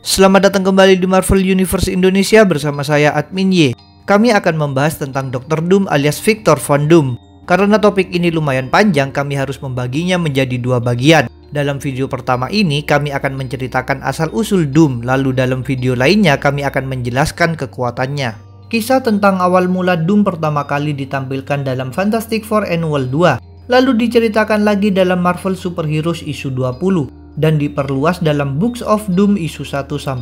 Selamat datang kembali di Marvel Universe Indonesia bersama saya Admin Y. Kami akan membahas tentang Dr. Doom alias Victor Von Doom. Karena topik ini lumayan panjang, kami harus membaginya menjadi dua bagian. Dalam video pertama ini, kami akan menceritakan asal-usul Doom, lalu dalam video lainnya kami akan menjelaskan kekuatannya. Kisah tentang awal mula Doom pertama kali ditampilkan dalam Fantastic Four Annual 2, lalu diceritakan lagi dalam Marvel Super Heroes issue 20. Dan diperluas dalam Books of Doom issue 1-6.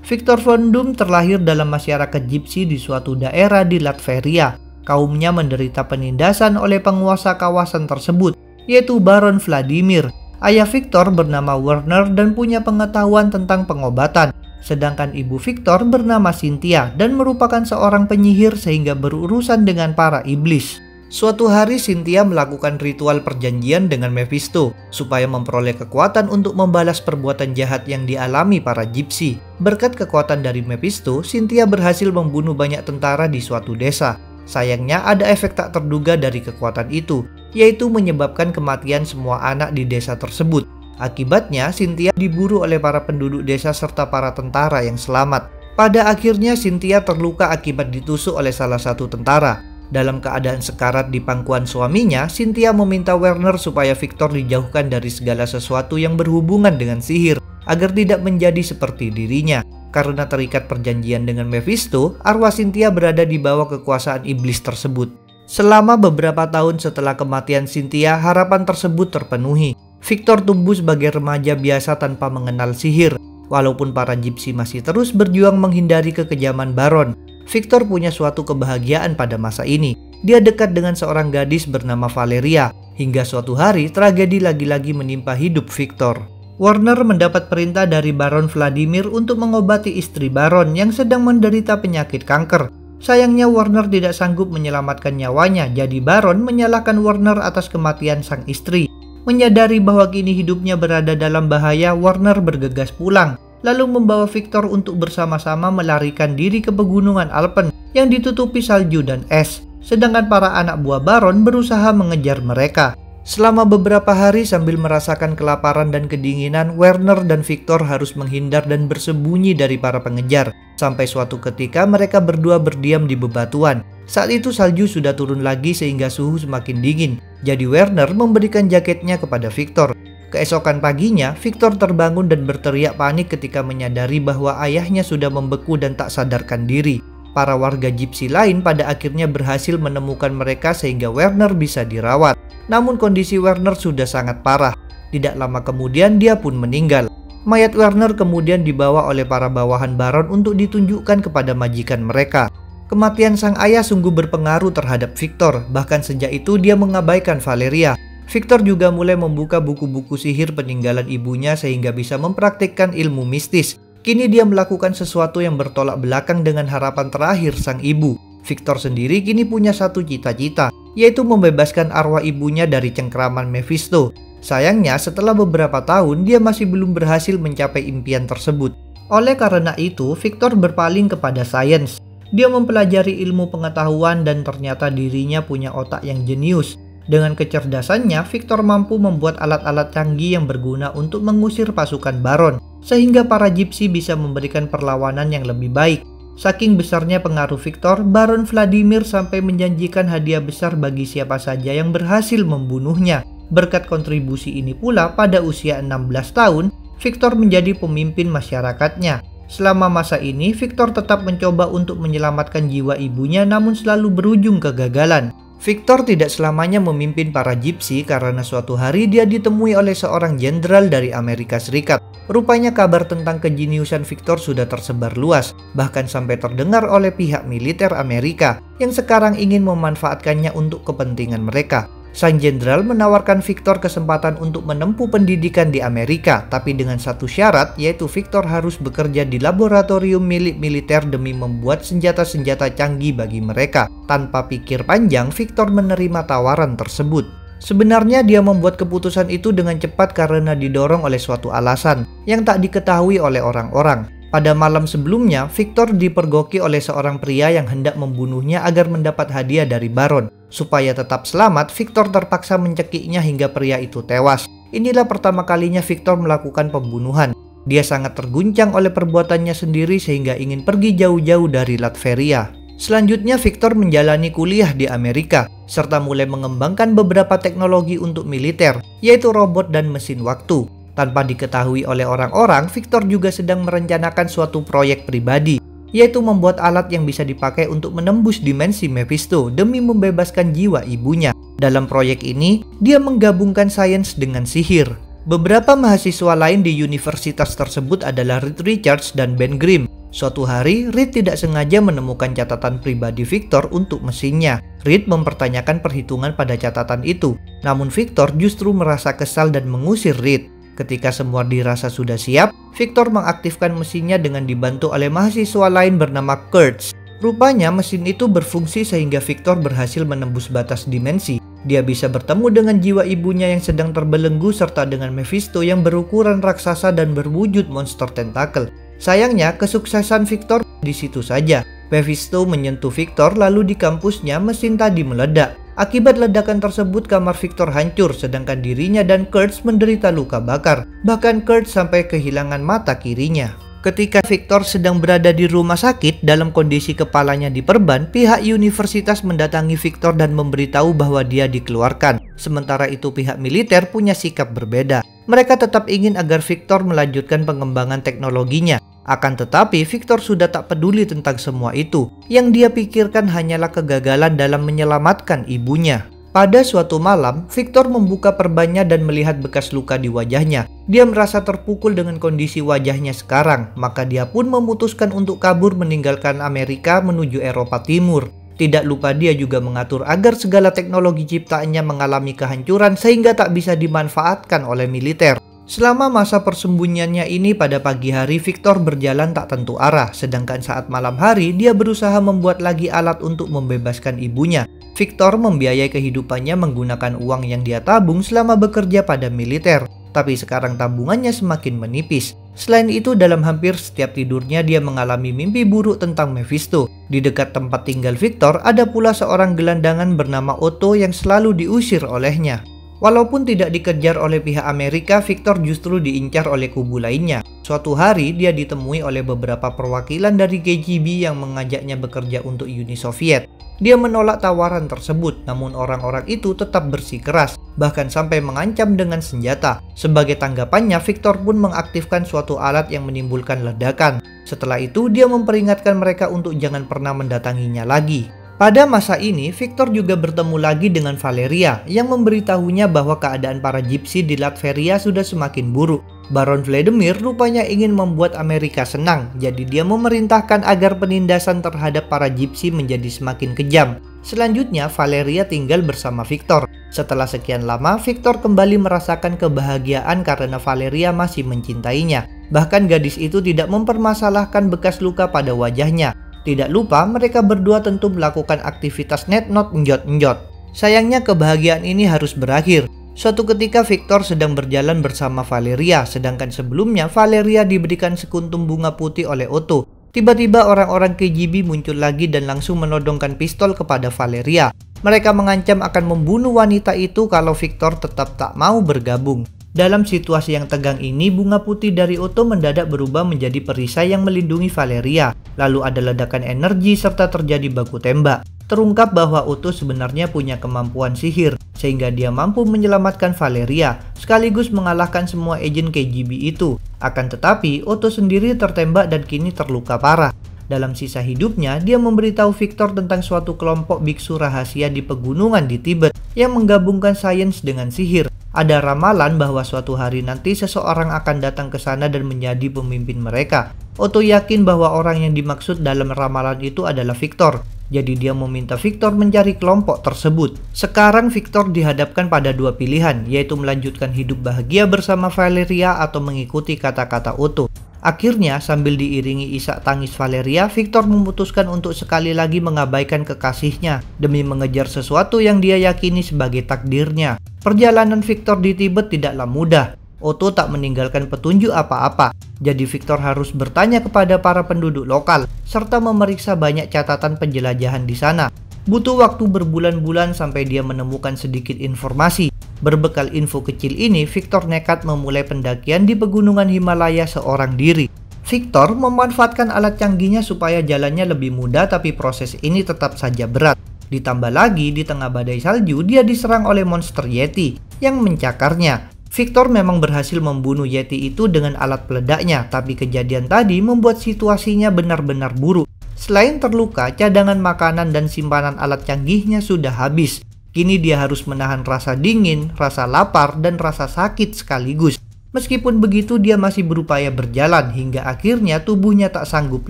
Victor Von Doom terlahir dalam masyarakat Gypsy di suatu daerah di Latveria. Kaumnya menderita penindasan oleh penguasa kawasan tersebut, yaitu Baron Vladimir. Ayah Victor bernama Werner dan punya pengetahuan tentang pengobatan, sedangkan ibu Victor bernama Cynthia dan merupakan seorang penyihir sehingga berurusan dengan para iblis. Suatu hari Cynthia melakukan ritual perjanjian dengan Mephisto supaya memperoleh kekuatan untuk membalas perbuatan jahat yang dialami para Gypsy. Berkat kekuatan dari Mephisto, Cynthia berhasil membunuh banyak tentara di suatu desa. Sayangnya ada efek tak terduga dari kekuatan itu, yaitu menyebabkan kematian semua anak di desa tersebut. Akibatnya Cynthia diburu oleh para penduduk desa serta para tentara yang selamat. Pada akhirnya Cynthia terluka akibat ditusuk oleh salah satu tentara. Dalam keadaan sekarat di pangkuan suaminya, Cynthia meminta Werner supaya Victor dijauhkan dari segala sesuatu yang berhubungan dengan sihir, agar tidak menjadi seperti dirinya. Karena terikat perjanjian dengan Mephisto, arwah Cynthia berada di bawah kekuasaan iblis tersebut. Selama beberapa tahun setelah kematian Cynthia, harapan tersebut terpenuhi. Victor tumbuh sebagai remaja biasa tanpa mengenal sihir. Walaupun para Gypsy masih terus berjuang menghindari kekejaman Baron, Victor punya suatu kebahagiaan pada masa ini. Dia dekat dengan seorang gadis bernama Valeria, hingga suatu hari tragedi lagi-lagi menimpa hidup Victor. Werner mendapat perintah dari Baron Vladimir untuk mengobati istri Baron yang sedang menderita penyakit kanker. Sayangnya Werner tidak sanggup menyelamatkan nyawanya, jadi Baron menyalahkan Werner atas kematian sang istri. Menyadari bahwa kini hidupnya berada dalam bahaya, Werner bergegas pulang, lalu membawa Victor untuk bersama-sama melarikan diri ke pegunungan Alpen yang ditutupi salju dan es, sedangkan para anak buah Baron berusaha mengejar mereka. Selama beberapa hari sambil merasakan kelaparan dan kedinginan, Werner dan Victor harus menghindar dan bersembunyi dari para pengejar, sampai suatu ketika mereka berdua berdiam di bebatuan. Saat itu salju sudah turun lagi sehingga suhu semakin dingin, jadi Werner memberikan jaketnya kepada Victor. Keesokan paginya, Victor terbangun dan berteriak panik ketika menyadari bahwa ayahnya sudah membeku dan tak sadarkan diri. Para warga Gypsy lain pada akhirnya berhasil menemukan mereka sehingga Werner bisa dirawat. Namun kondisi Werner sudah sangat parah. Tidak lama kemudian dia pun meninggal. Mayat Werner kemudian dibawa oleh para bawahan Baron untuk ditunjukkan kepada majikan mereka. Kematian sang ayah sungguh berpengaruh terhadap Victor, bahkan sejak itu dia mengabaikan Valeria. Victor juga mulai membuka buku-buku sihir peninggalan ibunya sehingga bisa mempraktikkan ilmu mistis. Kini dia melakukan sesuatu yang bertolak belakang dengan harapan terakhir sang ibu. Victor sendiri kini punya satu cita-cita, yaitu membebaskan arwah ibunya dari cengkraman Mephisto. Sayangnya setelah beberapa tahun dia masih belum berhasil mencapai impian tersebut. Oleh karena itu, Victor berpaling kepada sains. Dia mempelajari ilmu pengetahuan dan ternyata dirinya punya otak yang jenius. Dengan kecerdasannya, Victor mampu membuat alat-alat canggih yang berguna untuk mengusir pasukan Baron, sehingga para Gypsy bisa memberikan perlawanan yang lebih baik. Saking besarnya pengaruh Victor, Baron Vladimir sampai menjanjikan hadiah besar bagi siapa saja yang berhasil membunuhnya. Berkat kontribusi ini pula, pada usia 16 tahun, Victor menjadi pemimpin masyarakatnya. Selama masa ini, Victor tetap mencoba untuk menyelamatkan jiwa ibunya namun selalu berujung kegagalan. Victor tidak selamanya memimpin para Gypsy karena suatu hari dia ditemui oleh seorang jenderal dari Amerika Serikat. Rupanya kabar tentang kejeniusan Victor sudah tersebar luas, bahkan sampai terdengar oleh pihak militer Amerika yang sekarang ingin memanfaatkannya untuk kepentingan mereka. Sang jenderal menawarkan Victor kesempatan untuk menempuh pendidikan di Amerika, tapi dengan satu syarat, yaitu Victor harus bekerja di laboratorium milik militer demi membuat senjata-senjata canggih bagi mereka. Tanpa pikir panjang, Victor menerima tawaran tersebut. Sebenarnya dia membuat keputusan itu dengan cepat karena didorong oleh suatu alasan yang tak diketahui oleh orang-orang. Pada malam sebelumnya, Victor dipergoki oleh seorang pria yang hendak membunuhnya agar mendapat hadiah dari Baron. Supaya tetap selamat, Victor terpaksa mencekiknya hingga pria itu tewas. Inilah pertama kalinya Victor melakukan pembunuhan. Dia sangat terguncang oleh perbuatannya sendiri sehingga ingin pergi jauh-jauh dari Latveria. Selanjutnya Victor menjalani kuliah di Amerika, serta mulai mengembangkan beberapa teknologi untuk militer, yaitu robot dan mesin waktu. Tanpa diketahui oleh orang-orang, Victor juga sedang merencanakan suatu proyek pribadi, yaitu membuat alat yang bisa dipakai untuk menembus dimensi Mephisto demi membebaskan jiwa ibunya. Dalam proyek ini, dia menggabungkan sains dengan sihir. Beberapa mahasiswa lain di universitas tersebut adalah Reed Richards dan Ben Grimm. Suatu hari, Reed tidak sengaja menemukan catatan pribadi Victor untuk mesinnya. Reed mempertanyakan perhitungan pada catatan itu, namun Victor justru merasa kesal dan mengusir Reed. Ketika semua dirasa sudah siap, Victor mengaktifkan mesinnya dengan dibantu oleh mahasiswa lain bernama Kurtz. Rupanya mesin itu berfungsi sehingga Victor berhasil menembus batas dimensi. Dia bisa bertemu dengan jiwa ibunya yang sedang terbelenggu serta dengan Mephisto yang berukuran raksasa dan berwujud monster tentakel. Sayangnya, kesuksesan Victor di situ saja. Mephisto menyentuh Victor lalu di kampusnya mesin tadi meledak. Akibat ledakan tersebut kamar Victor hancur sedangkan dirinya dan Kurtz menderita luka bakar. Bahkan Kurtz sampai kehilangan mata kirinya. Ketika Victor sedang berada di rumah sakit dalam kondisi kepalanya diperban, pihak universitas mendatangi Victor dan memberitahu bahwa dia dikeluarkan. Sementara itu pihak militer punya sikap berbeda. Mereka tetap ingin agar Victor melanjutkan pengembangan teknologinya. Akan tetapi Victor sudah tak peduli tentang semua itu. Yang dia pikirkan hanyalah kegagalan dalam menyelamatkan ibunya. Pada suatu malam, Victor membuka perbannya dan melihat bekas luka di wajahnya. Dia merasa terpukul dengan kondisi wajahnya sekarang, maka dia pun memutuskan untuk kabur meninggalkan Amerika menuju Eropa Timur. Tidak lupa dia juga mengatur agar segala teknologi ciptaannya mengalami kehancuran sehingga tak bisa dimanfaatkan oleh militer. Selama masa persembunyiannya ini pada pagi hari Victor berjalan tak tentu arah, sedangkan saat malam hari dia berusaha membuat lagi alat untuk membebaskan ibunya. Victor membiayai kehidupannya menggunakan uang yang dia tabung selama bekerja pada militer, tapi sekarang tabungannya semakin menipis. Selain itu, dalam hampir setiap tidurnya dia mengalami mimpi buruk tentang Mephisto. Di dekat tempat tinggal Victor ada pula seorang gelandangan bernama Otto yang selalu diusir olehnya. Walaupun tidak dikejar oleh pihak Amerika, Victor justru diincar oleh kubu lainnya. Suatu hari dia ditemui oleh beberapa perwakilan dari KGB yang mengajaknya bekerja untuk Uni Soviet. Dia menolak tawaran tersebut, namun orang-orang itu tetap bersikeras, bahkan sampai mengancam dengan senjata. Sebagai tanggapannya, Victor pun mengaktifkan suatu alat yang menimbulkan ledakan. Setelah itu, dia memperingatkan mereka untuk jangan pernah mendatanginya lagi. Pada masa ini, Victor juga bertemu lagi dengan Valeria yang memberitahunya bahwa keadaan para Gypsy di Latveria sudah semakin buruk. Baron Vladimir rupanya ingin membuat Amerika senang, jadi dia memerintahkan agar penindasan terhadap para Gypsy menjadi semakin kejam. Selanjutnya, Valeria tinggal bersama Victor. Setelah sekian lama, Victor kembali merasakan kebahagiaan karena Valeria masih mencintainya. Bahkan gadis itu tidak mempermasalahkan bekas luka pada wajahnya. Tidak lupa, mereka berdua tentu melakukan aktivitas netnot enjot-enjot. Sayangnya kebahagiaan ini harus berakhir. Suatu ketika Victor sedang berjalan bersama Valeria, sedangkan sebelumnya Valeria diberikan sekuntum bunga putih oleh Otto. Tiba-tiba orang-orang KGB muncul lagi dan langsung menodongkan pistol kepada Valeria. Mereka mengancam akan membunuh wanita itu kalau Victor tetap tak mau bergabung. Dalam situasi yang tegang ini, bunga putih dari Otto mendadak berubah menjadi perisai yang melindungi Valeria. Lalu ada ledakan energi serta terjadi baku tembak. Terungkap bahwa Otto sebenarnya punya kemampuan sihir, sehingga dia mampu menyelamatkan Valeria, sekaligus mengalahkan semua agen KGB itu. Akan tetapi, Otto sendiri tertembak dan kini terluka parah. Dalam sisa hidupnya, dia memberitahu Victor tentang suatu kelompok biksu rahasia di pegunungan di Tibet yang menggabungkan sains dengan sihir. Ada ramalan bahwa suatu hari nanti seseorang akan datang ke sana dan menjadi pemimpin mereka. Otto yakin bahwa orang yang dimaksud dalam ramalan itu adalah Victor. Jadi dia meminta Victor mencari kelompok tersebut. Sekarang Victor dihadapkan pada dua pilihan, yaitu melanjutkan hidup bahagia bersama Valeria atau mengikuti kata-kata Otto. Akhirnya, sambil diiringi isak tangis Valeria, Victor memutuskan untuk sekali lagi mengabaikan kekasihnya demi mengejar sesuatu yang dia yakini sebagai takdirnya. Perjalanan Victor di Tibet tidaklah mudah. Otto tak meninggalkan petunjuk apa-apa, jadi Victor harus bertanya kepada para penduduk lokal, serta memeriksa banyak catatan penjelajahan di sana. Butuh waktu berbulan-bulan sampai dia menemukan sedikit informasi. Berbekal info kecil ini, Victor nekat memulai pendakian di pegunungan Himalaya seorang diri. Victor memanfaatkan alat canggihnya supaya jalannya lebih mudah, tapi proses ini tetap saja berat. Ditambah lagi, di tengah badai salju, dia diserang oleh monster Yeti yang mencakarnya. Victor memang berhasil membunuh Yeti itu dengan alat peledaknya, tapi kejadian tadi membuat situasinya benar-benar buruk. Selain terluka, cadangan makanan dan simpanan alat canggihnya sudah habis. Kini dia harus menahan rasa dingin, rasa lapar, dan rasa sakit sekaligus. Meskipun begitu, dia masih berupaya berjalan hingga akhirnya tubuhnya tak sanggup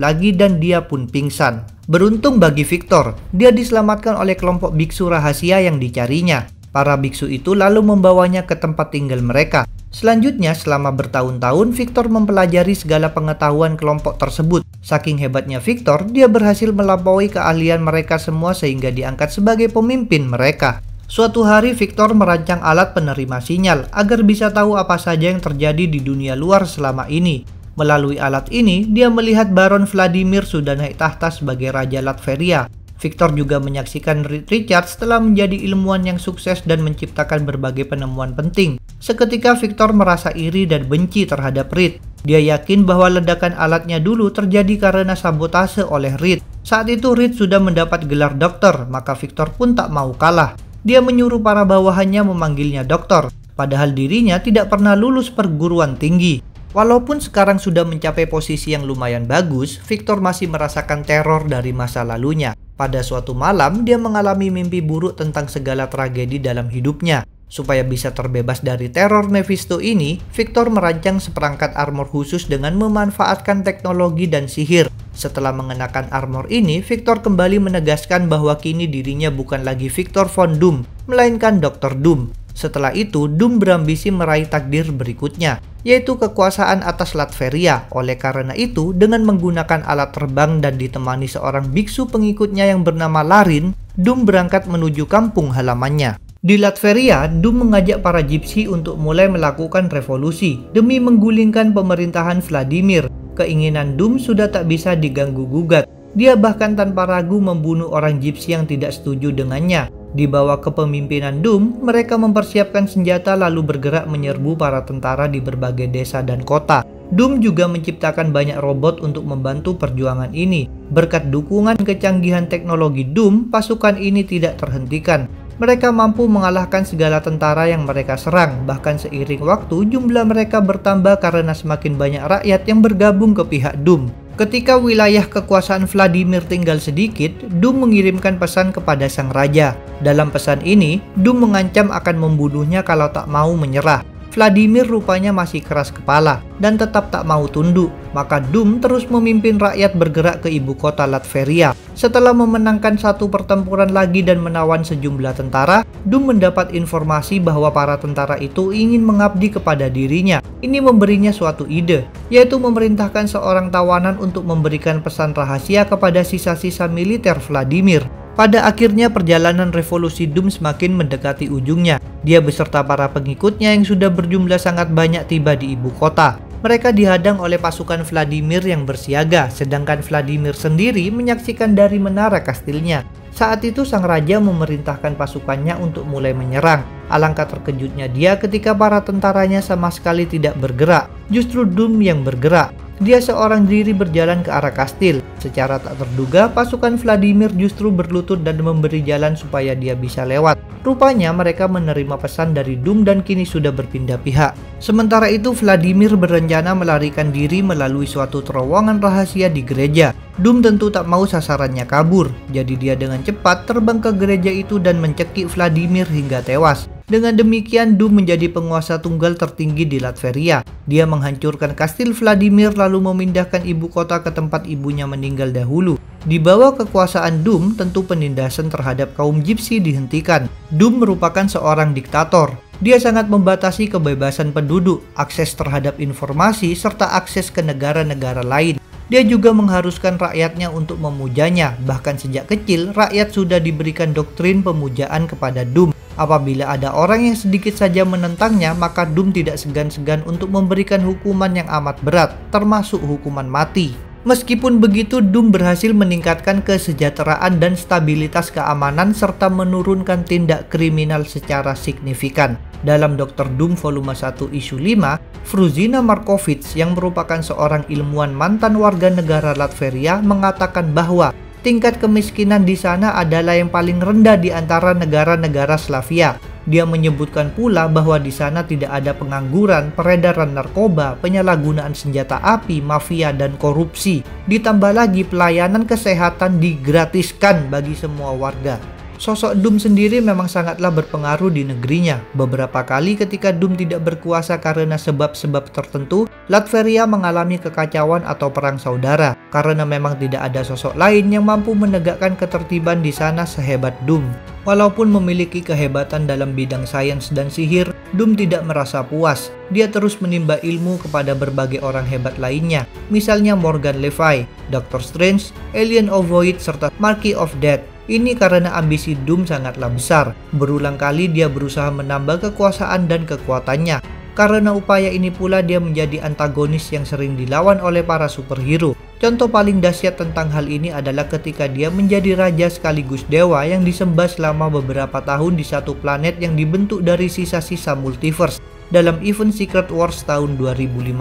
lagi dan dia pun pingsan. Beruntung bagi Victor, dia diselamatkan oleh kelompok biksu rahasia yang dicarinya. Para biksu itu lalu membawanya ke tempat tinggal mereka. Selanjutnya, selama bertahun-tahun, Victor mempelajari segala pengetahuan kelompok tersebut. Saking hebatnya Victor, dia berhasil melampaui keahlian mereka semua sehingga diangkat sebagai pemimpin mereka. Suatu hari, Victor merancang alat penerima sinyal agar bisa tahu apa saja yang terjadi di dunia luar selama ini. Melalui alat ini, dia melihat Baron Vladimir sudah naik tahta sebagai Raja Latveria. Victor juga menyaksikan Reed Richards telah menjadi ilmuwan yang sukses dan menciptakan berbagai penemuan penting. Seketika Victor merasa iri dan benci terhadap Reed. Dia yakin bahwa ledakan alatnya dulu terjadi karena sabotase oleh Reed. Saat itu Reed sudah mendapat gelar dokter, maka Victor pun tak mau kalah. Dia menyuruh para bawahannya memanggilnya dokter, padahal dirinya tidak pernah lulus perguruan tinggi. Walaupun sekarang sudah mencapai posisi yang lumayan bagus, Victor masih merasakan teror dari masa lalunya. Pada suatu malam, dia mengalami mimpi buruk tentang segala tragedi dalam hidupnya. Supaya bisa terbebas dari teror Mephisto ini, Victor merancang seperangkat armor khusus dengan memanfaatkan teknologi dan sihir. Setelah mengenakan armor ini, Victor kembali menegaskan bahwa kini dirinya bukan lagi Victor Von Doom, melainkan Dr. Doom. Setelah itu, Doom berambisi meraih takdir berikutnya, yaitu kekuasaan atas Latveria. Oleh karena itu, dengan menggunakan alat terbang dan ditemani seorang biksu pengikutnya yang bernama Larin, Doom berangkat menuju kampung halamannya. Di Latveria, Doom mengajak para Gypsy untuk mulai melakukan revolusi demi menggulingkan pemerintahan Vladimir. Keinginan Doom sudah tak bisa diganggu-gugat. Dia bahkan tanpa ragu membunuh orang Gypsy yang tidak setuju dengannya. Di bawah kepemimpinan Doom, mereka mempersiapkan senjata lalu bergerak menyerbu para tentara di berbagai desa dan kota. Doom juga menciptakan banyak robot untuk membantu perjuangan ini. Berkat dukungan kecanggihan teknologi Doom, pasukan ini tidak terhentikan. Mereka mampu mengalahkan segala tentara yang mereka serang. Bahkan seiring waktu, jumlah mereka bertambah karena semakin banyak rakyat yang bergabung ke pihak Doom. Ketika wilayah kekuasaan Vladimir tinggal sedikit, Doom mengirimkan pesan kepada sang raja. Dalam pesan ini, Doom mengancam akan membunuhnya kalau tak mau menyerah. Vladimir rupanya masih keras kepala dan tetap tak mau tunduk. Maka Doom terus memimpin rakyat bergerak ke ibu kota Latveria. Setelah memenangkan satu pertempuran lagi dan menawan sejumlah tentara, Doom mendapat informasi bahwa para tentara itu ingin mengabdi kepada dirinya. Ini memberinya suatu ide, yaitu memerintahkan seorang tawanan untuk memberikan pesan rahasia kepada sisa-sisa militer Vladimir. Pada akhirnya perjalanan revolusi Doom semakin mendekati ujungnya. Dia beserta para pengikutnya yang sudah berjumlah sangat banyak tiba di ibu kota. Mereka dihadang oleh pasukan Vladimir yang bersiaga, sedangkan Vladimir sendiri menyaksikan dari menara kastilnya. Saat itu sang raja memerintahkan pasukannya untuk mulai menyerang. Alangkah terkejutnya dia ketika para tentaranya sama sekali tidak bergerak. Justru Doom yang bergerak. Dia seorang diri berjalan ke arah kastil. Secara tak terduga, pasukan Vladimir justru berlutut dan memberi jalan supaya dia bisa lewat. Rupanya mereka menerima pesan dari Doom dan kini sudah berpindah pihak. Sementara itu, Vladimir berencana melarikan diri melalui suatu terowongan rahasia di gereja. Doom tentu tak mau sasarannya kabur, jadi dia dengan cepat terbang ke gereja itu dan mencekik Vladimir hingga tewas. Dengan demikian, Doom menjadi penguasa tunggal tertinggi di Latveria. Dia menghancurkan kastil Vladimir lalu memindahkan ibu kota ke tempat ibunya meninggal dahulu. Di bawah kekuasaan Doom, tentu penindasan terhadap kaum Gypsy dihentikan. Doom merupakan seorang diktator. Dia sangat membatasi kebebasan penduduk, akses terhadap informasi, serta akses ke negara-negara lain. Dia juga mengharuskan rakyatnya untuk memujanya. Bahkan sejak kecil, rakyat sudah diberikan doktrin pemujaan kepada Doom. Apabila ada orang yang sedikit saja menentangnya, maka Doom tidak segan-segan untuk memberikan hukuman yang amat berat, termasuk hukuman mati. Meskipun begitu, Doom berhasil meningkatkan kesejahteraan dan stabilitas keamanan serta menurunkan tindak kriminal secara signifikan. Dalam Dr. Doom volume 1 isu 5, Fruzina Markovic yang merupakan seorang ilmuwan mantan warga negara Latveria mengatakan bahwa tingkat kemiskinan di sana adalah yang paling rendah di antara negara-negara Slavia. Dia menyebutkan pula bahwa di sana tidak ada pengangguran, peredaran narkoba, penyalahgunaan senjata api, mafia, dan korupsi. Ditambah lagi pelayanan kesehatan digratiskan bagi semua warga. Sosok Doom sendiri memang sangatlah berpengaruh di negerinya. Beberapa kali ketika Doom tidak berkuasa karena sebab-sebab tertentu, Latveria mengalami kekacauan atau perang saudara, karena memang tidak ada sosok lain yang mampu menegakkan ketertiban di sana sehebat Doom. Walaupun memiliki kehebatan dalam bidang sains dan sihir, Doom tidak merasa puas. Dia terus menimba ilmu kepada berbagai orang hebat lainnya, misalnya Morgan Le Fay, Doctor Strange, Alien Ovoid, serta Marquis of Death. Ini karena ambisi Doom sangatlah besar. Berulang kali dia berusaha menambah kekuasaan dan kekuatannya. Karena upaya ini pula dia menjadi antagonis yang sering dilawan oleh para superhero. Contoh paling dahsyat tentang hal ini adalah ketika dia menjadi raja sekaligus dewa yang disembah selama beberapa tahun di satu planet yang dibentuk dari sisa-sisa multiverse dalam event Secret Wars tahun 2015.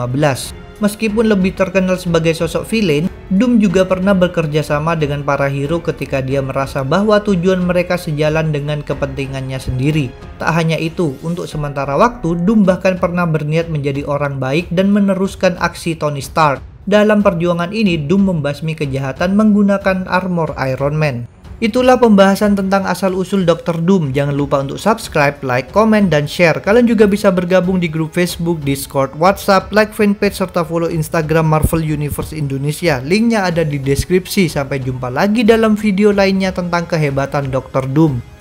Meskipun lebih terkenal sebagai sosok villain, Doom juga pernah bekerja sama dengan para hero ketika dia merasa bahwa tujuan mereka sejalan dengan kepentingannya sendiri. Tak hanya itu, untuk sementara waktu, Doom bahkan pernah berniat menjadi orang baik dan meneruskan aksi Tony Stark. Dalam perjuangan ini, Doom membasmi kejahatan menggunakan armor Iron Man. Itulah pembahasan tentang asal-usul Dr. Doom. Jangan lupa untuk subscribe, like, komen, dan share. Kalian juga bisa bergabung di grup Facebook, Discord, WhatsApp, like fanpage, serta follow Instagram Marvel Universe Indonesia. Linknya ada di deskripsi. Sampai jumpa lagi dalam video lainnya tentang kehebatan Dr. Doom.